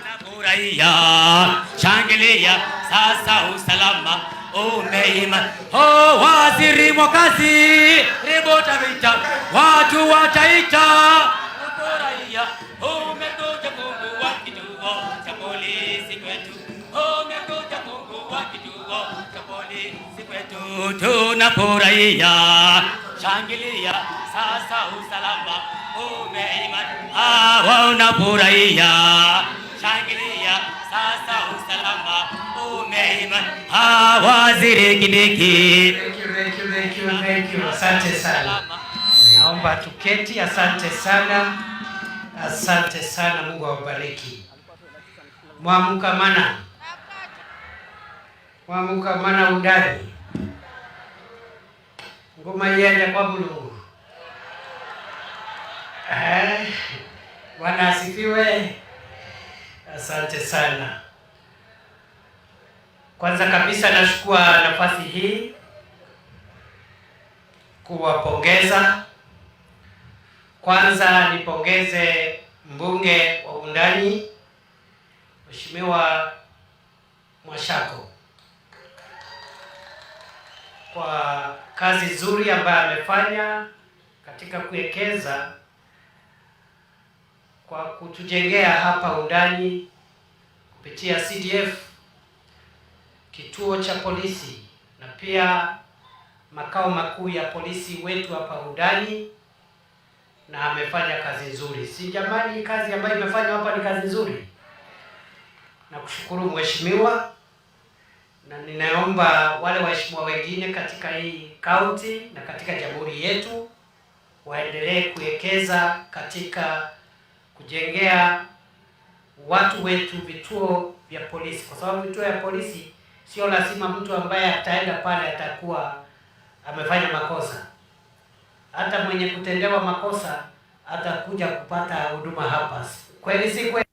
Unafurahia, shangilia, sasa usalama umeima. Oh, waziri wa kazi, ripota vita, watu wataita. Unafurahia, umekuja kufungua kituo cha polisi kwetu. Umekuja kufungua kituo cha polisi kwetu. Tunafurahia, shangilia, sasa usalama umeima. Unafurahia, shangilia, sasa usalama umeima. Waziri Kindiki. Thank you. Asante sana. Naomba tuketi. Asante sana. Asante sana. Mungu awabariki. Mwamukamana. Mwamukamana undani. Ngoma iende kwa Mulungu. Bwana asifiwe. Asante sana. Kwanza kabisa nashukua nafasi hii kuwapongeza. Kwanza nipongeze mbunge wa Wundanyi Mheshimiwa Mwashako kwa kazi nzuri ambayo amefanya katika kuwekeza kwa kutujengea hapa Wundanyi kupitia CDF kituo cha polisi na pia makao makuu ya polisi wetu hapa Wundanyi, na amefanya kazi nzuri. Si jamani, kazi ambayo imefanywa hapa ni kazi nzuri. Na kushukuru mheshimiwa, na ninaomba wale waheshimiwa wengine katika hii kaunti na katika jamhuri yetu waendelee kuwekeza katika kujengea watu wetu vituo vya polisi, kwa sababu vituo vya polisi sio lazima mtu ambaye ataenda pale atakuwa amefanya makosa. Hata mwenye kutendewa makosa atakuja kupata huduma hapa. Kweli si kweli?